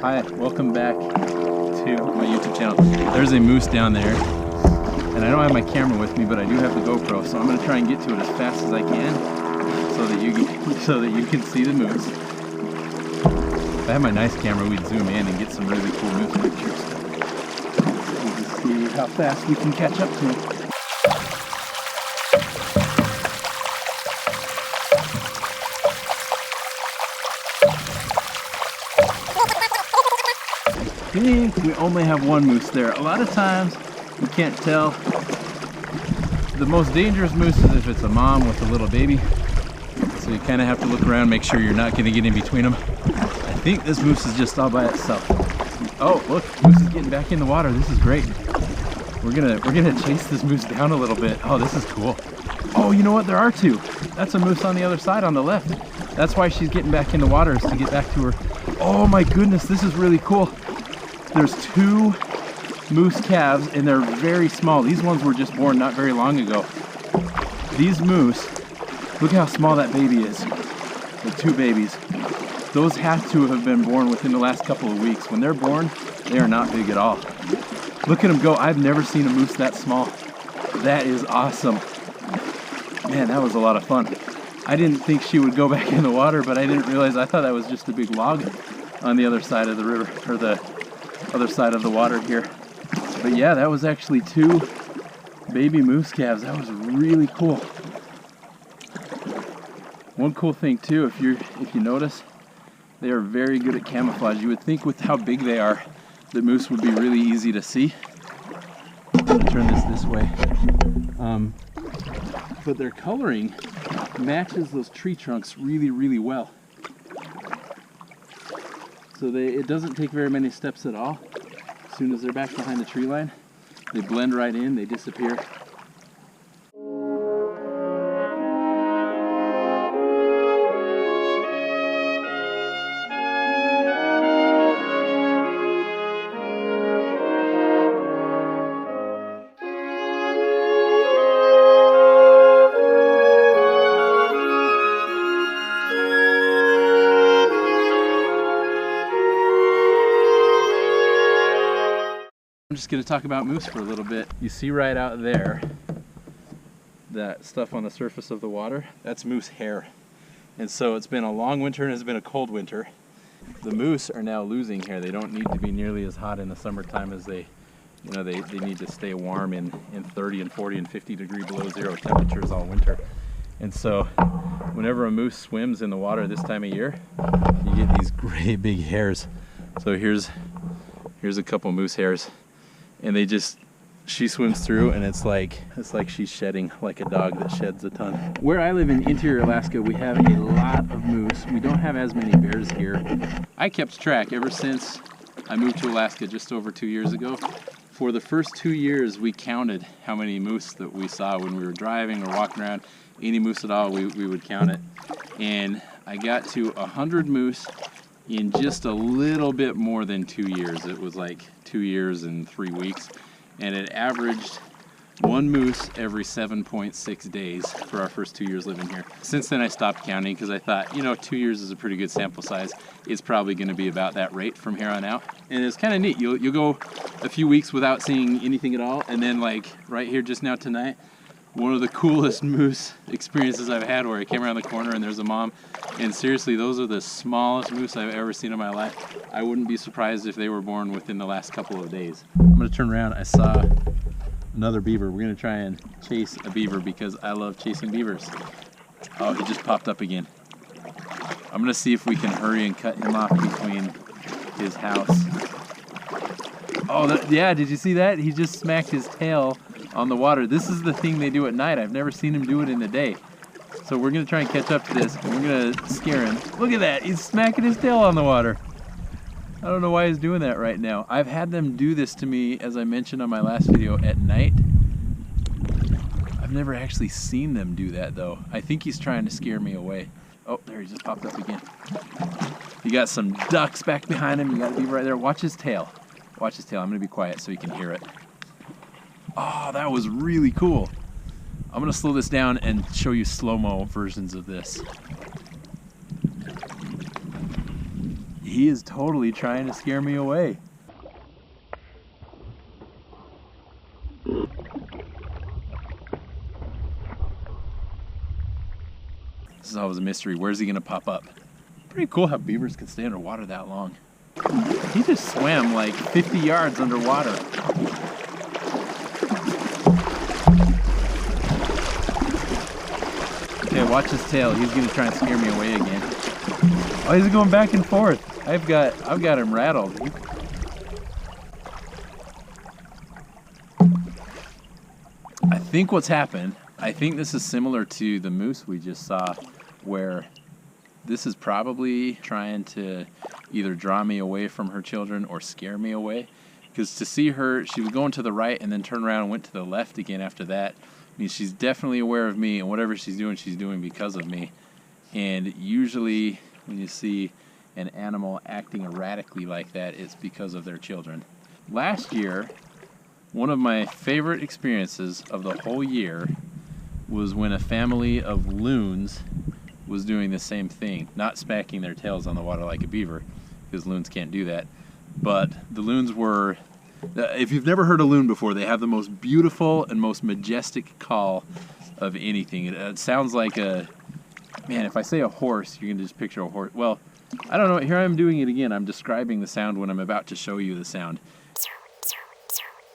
Hi, welcome back to my YouTube channel. There's a moose down there, and I don't have my camera with me, but I do have the GoPro, so I'm going to try and get to it as fast as I can, so that you can see the moose. If I had my nice camera, we'd zoom in and get some really cool moose pictures. We'll just see how fast we can catch up to him. I think we only have one moose there. A lot of times you can't tell. The most dangerous moose is if it's a mom with a little baby. So you kind of have to look around, make sure you're not going to get in between them. I think this moose is just all by itself. Oh, look, moose is getting back in the water. This is great. We're gonna chase this moose down a little bit. Oh, this is cool. Oh, you know what? There are two. That's a moose on the other side on the left. That's why she's getting back in the water, is to get back to her. Oh my goodness, this is really cool. There's two moose calves, and they're very small. These ones were just born not very long ago. These moose, look how small that baby is. The two babies. Those have to have been born within the last couple of weeks. When they're born, they are not big at all. Look at them go. I've never seen a moose that small. That is awesome. Man, that was a lot of fun. I didn't think she would go back in the water, but I didn't realize, I thought that was just a big log on the other side of the river, or the other side of the water here. But yeah, that was actually two baby moose calves. That was really cool. One cool thing too, if you notice, they are very good at camouflage. You would think with how big they are, the moose would be really easy to see. I'm gonna turn this way. But their coloring matches those tree trunks really, really well. So it doesn't take very many steps at all. As soon as they're back behind the tree line, they blend right in, they disappear. I'm just going to talk about moose for a little bit. You see right out there, that stuff on the surface of the water, that's moose hair. And so it's been a long winter and it's been a cold winter. The moose are now losing hair. They don't need to be nearly as hot in the summertime as they need to stay warm in 30 and 40 and 50 degree below zero temperatures all winter. And so whenever a moose swims in the water this time of year, you get these great big hairs. So here's a couple moose hairs. And she swims through, and it's like she's shedding like a dog that sheds a ton. Where I live in interior Alaska, we have a lot of moose. We don't have as many bears here. I kept track ever since I moved to Alaska just over 2 years ago. For the first 2 years, we counted how many moose that we saw when we were driving or walking around. Any moose at all, we would count it. And I got to 100 moose in just a little bit more than 2 years. It was like 2 years and 3 weeks, and it averaged one moose every 7.6 days for our first 2 years living here. Since then I stopped counting because I thought, 2 years is a pretty good sample size. It's probably going to be about that rate from here on out. And it's kind of neat. You'll go a few weeks without seeing anything at all, and then like right here just now tonight, one of the coolest moose experiences I've had, where I came around the corner and there's a mom, and seriously, those are the smallest moose I've ever seen in my life. I wouldn't be surprised if they were born within the last couple of days. I'm gonna turn around. I saw another beaver. We're gonna try and chase a beaver because I love chasing beavers. Oh, he just popped up again. I'm gonna see if we can hurry and cut him off between his house. Oh, yeah, did you see that? He just smacked his tail on the water. This is the thing they do at night. I've never seen him do it in the day. So we're gonna try and catch up to this, and we're gonna scare him. Look at that, he's smacking his tail on the water. I don't know why he's doing that right now. I've had them do this to me, as I mentioned on my last video, at night. I've never actually seen them do that though. I think he's trying to scare me away. Oh, there he just popped up again. You got some ducks back behind him. You got a beaver right there. Watch his tail. Watch his tail. I'm gonna be quiet so you can hear it. Oh, that was really cool. I'm gonna slow this down and show you slow-mo versions of this. he is totally trying to scare me away. This is always a mystery. Where's he gonna pop up? Pretty cool how beavers can stay underwater that long. He just swam like 50 yards underwater. Okay, watch his tail. He's gonna try and scare me away again. Oh, he's going back and forth. I've got him rattled. I think what's happened, I think this is similar to the moose we just saw, where this is probably trying to either draw me away from her children or scare me away. Because to see her, she was going to the right and then turned around and went to the left again after that. I mean, she's definitely aware of me, and whatever she's doing because of me. And usually when you see an animal acting erratically like that, it's because of their children. Last year, one of my favorite experiences of the whole year was when a family of loons was doing the same thing, not smacking their tails on the water like a beaver, because loons can't do that. But the loons were, if you've never heard a loon before, they have the most beautiful and most majestic call of anything. It sounds like a, man, if I say a horse, you can just picture a horse. Well, I don't know, here I am doing it again. I'm describing the sound when I'm about to show you the sound.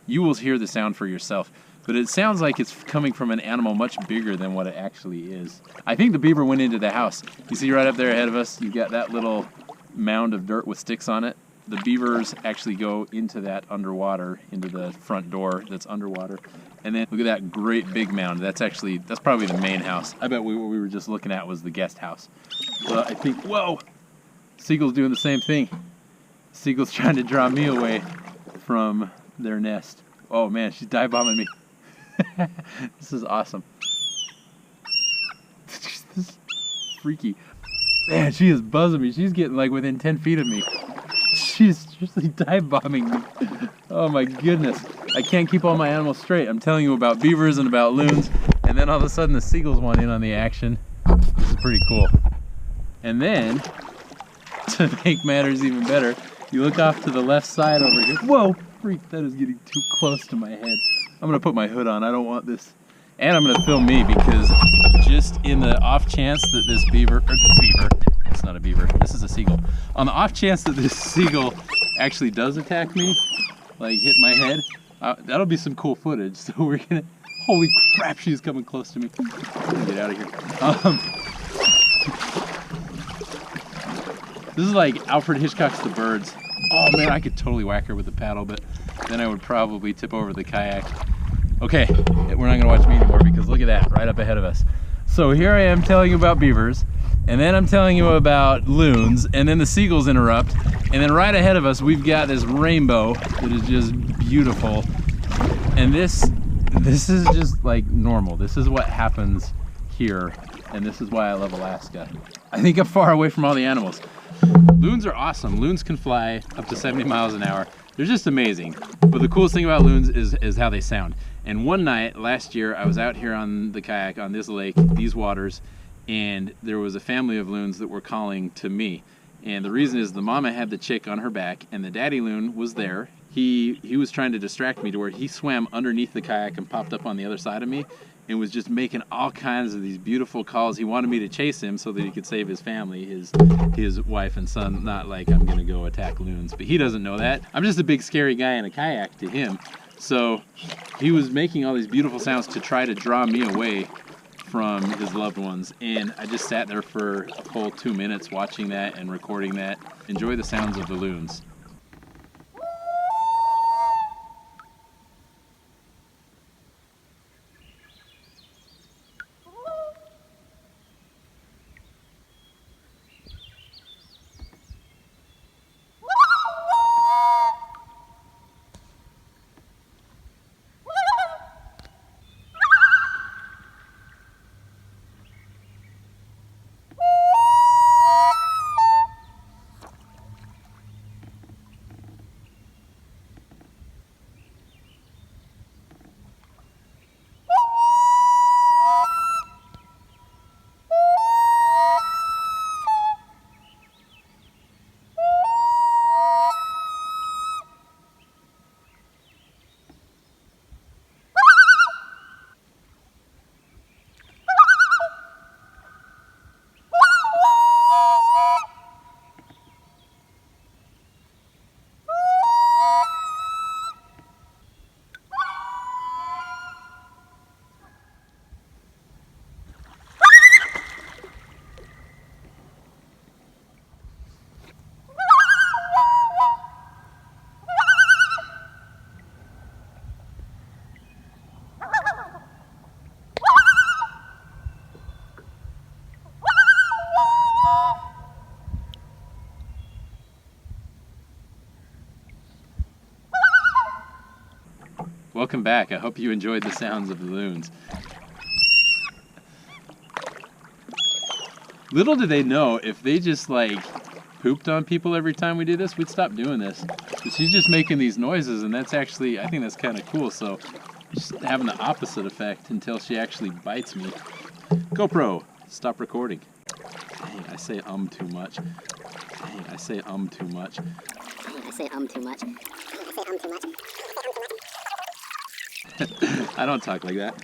You will hear the sound for yourself. But it sounds like it's coming from an animal much bigger than what it actually is. I think the beaver went into the house. You see right up there ahead of us, you've got that little mound of dirt with sticks on it. The beavers actually go into that underwater, into the front door that's underwater. And then look at that great big mound. That's probably the main house. I bet what we were just looking at was the guest house. Well, I think, whoa! Seagull's doing the same thing. Seagull's trying to draw me away from their nest. Oh man, she's dive bombing me. This is awesome. This is freaky. Man, she is buzzing me. She's getting like within 10 feet of me. She's seriously dive bombing me. Oh my goodness. I can't keep all my animals straight. I'm telling you about beavers and about loons, and then all of a sudden the seagulls want in on the action. This is pretty cool. And then, to make matters even better, you look off to the left side over here. Whoa, freak, that is getting too close to my head. I'm gonna put my hood on, I don't want this. And I'm gonna film me, because just in the off chance that this it's not a beaver, this is a seagull. On the off chance that this seagull actually does attack me, like hit my head, that'll be some cool footage. So we're gonna, holy crap, she's coming close to me. I'm gonna get out of here. This is like Alfred Hitchcock's The Birds. Oh man, I could totally whack her with a paddle, but then I would probably tip over the kayak. Okay, we're not gonna watch me anymore, because look at that, right up ahead of us. So here I am telling you about beavers, and then I'm telling you about loons, and then the seagulls interrupt, and then right ahead of us we've got this rainbow that is just beautiful. And this is just like normal. This is what happens here, and this is why I love Alaska. I think I'm far away from all the animals. Loons are awesome. Loons can fly up to 70 miles an hour. They're just amazing. But the coolest thing about loons is how they sound. And one night last year, I was out here on the kayak on this lake, these waters, and there was a family of loons that were calling to me. And the reason is the mama had the chick on her back, and the daddy loon was there. He was trying to distract me to where he swam underneath the kayak and popped up on the other side of me and was just making all kinds of these beautiful calls. He wanted me to chase him so that he could save his family, his wife and son. Not like I'm gonna go attack loons, but he doesn't know that. I'm just a big scary guy in a kayak to him. So he was making all these beautiful sounds to try to draw me away from his loved ones, and I just sat there for a full 2 minutes watching that and recording that. Enjoy the sounds of the loons. Welcome back. I hope you enjoyed the sounds of the loons. Little do they know, if they just like pooped on people every time we do this, we'd stop doing this. But she's just making these noises, and that's actually, I think that's kind of cool. So just having the opposite effect until she actually bites me. GoPro, stop recording. Dang, I say too much. Dang, I say too much. I say too much. I don't talk like that.